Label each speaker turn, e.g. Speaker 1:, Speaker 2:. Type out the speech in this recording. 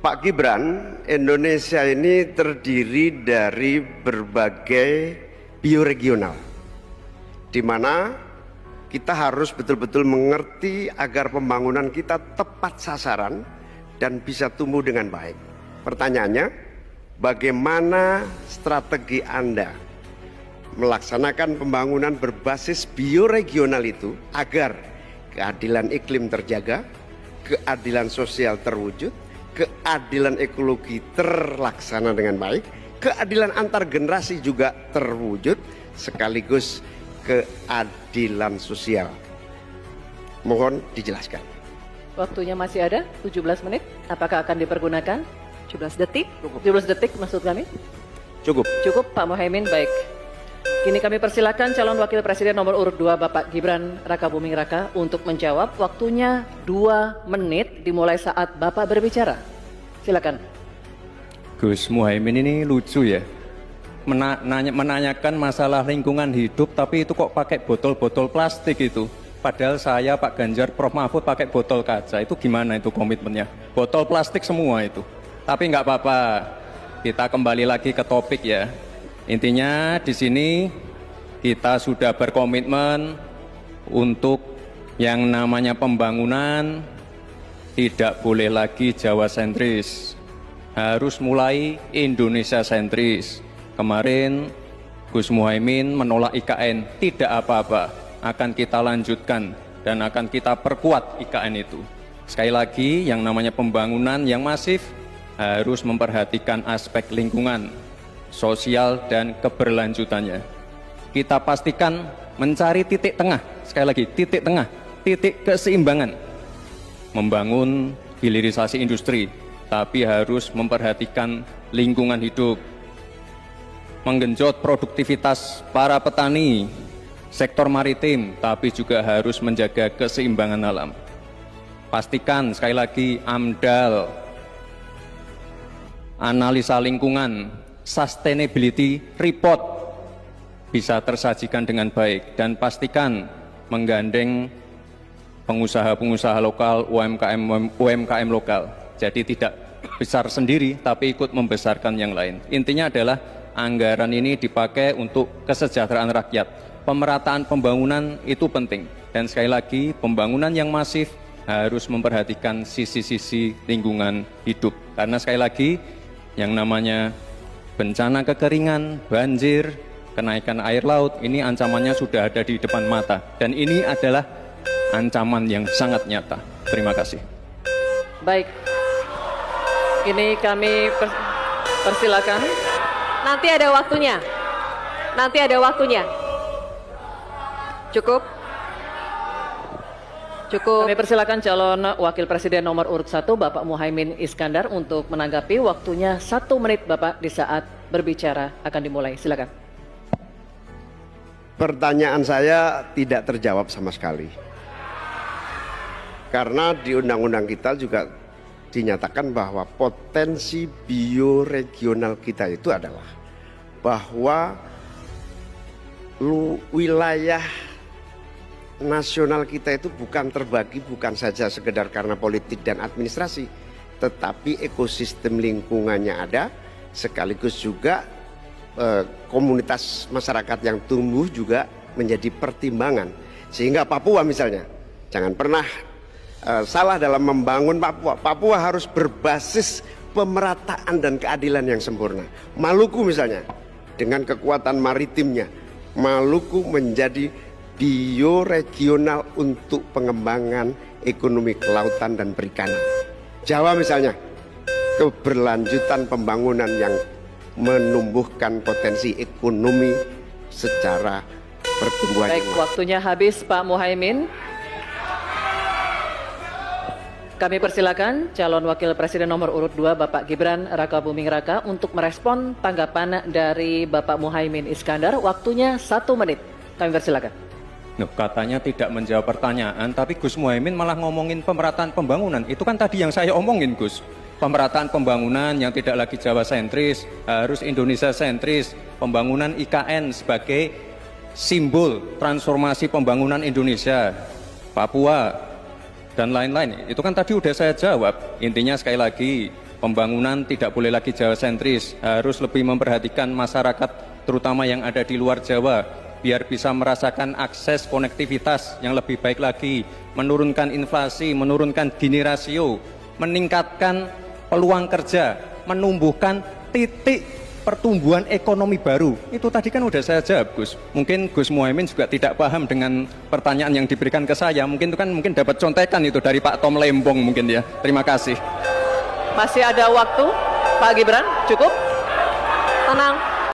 Speaker 1: Pak Gibran, Indonesia ini terdiri dari berbagai bioregional, di mana kita harus betul-betul mengerti agar pembangunan kita tepat sasaran dan bisa tumbuh dengan baik. Pertanyaannya, bagaimana strategi Anda melaksanakan pembangunan berbasis bioregional itu agar keadilan iklim terjaga, keadilan sosial terwujud, keadilan ekologi terlaksana dengan baik, keadilan antar generasi juga terwujud, sekaligus keadilan sosial. Mohon dijelaskan.
Speaker 2: Waktunya masih ada 17 menit. Apakah akan dipergunakan?
Speaker 3: 17 detik.
Speaker 2: 17 detik maksud kami?
Speaker 1: Cukup.
Speaker 2: Cukup Pak Muhaimin, baik. Kini kami persilakan calon wakil presiden nomor urut 2 Bapak Gibran Rakabuming Raka untuk menjawab. Waktunya 2 menit dimulai saat Bapak berbicara. Silakan.
Speaker 4: Gus Muhaimin ini lucu ya. Menanyakan masalah lingkungan hidup, tapi itu kok pakai botol-botol plastik itu. Padahal saya, Pak Ganjar, Prof Mahfud pakai botol kaca. Itu gimana itu komitmennya? Botol plastik semua itu. Tapi nggak apa-apa. Kita kembali lagi ke topik ya. Intinya di sini kita sudah berkomitmen untuk yang namanya pembangunan tidak boleh lagi Jawa sentris, harus mulai Indonesia sentris. Kemarin Gus Muhaimin menolak IKN, tidak apa-apa, akan kita lanjutkan dan akan kita perkuat IKN itu. Sekali lagi, yang namanya pembangunan yang masif harus memperhatikan aspek lingkungan, sosial dan keberlanjutannya. Kita pastikan mencari titik tengah, sekali lagi titik tengah, titik keseimbangan. Membangun hilirisasi industri, tapi harus memperhatikan lingkungan hidup. Menggenjot produktivitas para petani, sektor maritim, tapi juga harus menjaga keseimbangan alam. Pastikan sekali lagi AMDAL, analisa lingkungan, sustainability report bisa tersajikan dengan baik, dan pastikan menggandeng pengusaha-pengusaha lokal, UMKM lokal. Jadi tidak besar sendiri tapi ikut membesarkan yang lain. Intinya adalah anggaran ini dipakai untuk kesejahteraan rakyat. Pemerataan pembangunan itu penting, dan sekali lagi pembangunan yang masif harus memperhatikan sisi-sisi lingkungan hidup, karena sekali lagi yang namanya bencana kekeringan, banjir, kenaikan air laut, ini ancamannya sudah ada di depan mata, dan ini adalah ancaman yang sangat nyata. Terima kasih.
Speaker 2: Baik, ini kami persilakan.
Speaker 3: Nanti ada waktunya. Nanti ada waktunya. Cukup. Cukup.
Speaker 2: Kami persilakan calon wakil presiden nomor urut 1 Bapak Muhaimin Iskandar untuk menanggapi. Waktunya 1 menit Bapak di saat berbicara akan dimulai. Silakan.
Speaker 1: Pertanyaan saya tidak terjawab sama sekali. Karena di undang-undang kita juga dinyatakan bahwa potensi bioregional kita itu adalah bahwa wilayah nasional kita itu bukan terbagi bukan saja sekedar karena politik dan administrasi, tetapi ekosistem lingkungannya ada, sekaligus juga komunitas masyarakat yang tumbuh juga menjadi pertimbangan. Sehingga Papua misalnya, jangan pernah salah dalam membangun Papua. Papua harus berbasis pemerataan dan keadilan yang sempurna. Maluku misalnya, dengan kekuatan maritimnya, Maluku menjadi bioregional untuk pengembangan ekonomi kelautan dan perikanan. Jawa misalnya, keberlanjutan pembangunan yang menumbuhkan potensi ekonomi secara pertumbuhan.
Speaker 2: Baik, waktunya habis Pak Muhaimin. Kami persilakan calon wakil presiden nomor urut 2 Bapak Gibran Rakabuming Raka untuk merespon tanggapan dari Bapak Muhaimin Iskandar. Waktunya 1 menit. Kami persilakan.
Speaker 4: Katanya tidak menjawab pertanyaan, tapi Gus Muhaimin malah ngomongin pemerataan pembangunan. Itu kan tadi yang saya omongin, Gus. Pemerataan pembangunan yang tidak lagi Jawa sentris, harus Indonesia sentris. Pembangunan IKN sebagai simbol transformasi pembangunan Indonesia, Papua, dan lain-lain. Itu kan tadi udah saya jawab. Intinya sekali lagi, Pembangunan tidak boleh lagi Jawa sentris, harus lebih memperhatikan masyarakat terutama yang ada di luar Jawa, biar bisa merasakan akses konektivitas yang lebih baik lagi, menurunkan inflasi, menurunkan Gini rasio, meningkatkan peluang kerja, menumbuhkan titik pertumbuhan ekonomi baru. Itu tadi kan udah saya jawab, Gus. Mungkin Gus Muhaimin juga tidak paham dengan pertanyaan yang diberikan ke saya. Mungkin itu kan dapat contekan itu dari Pak Tom Lembong mungkin ya. Terima kasih.
Speaker 2: Masih ada waktu, Pak Gibran, cukup?
Speaker 3: Tenang.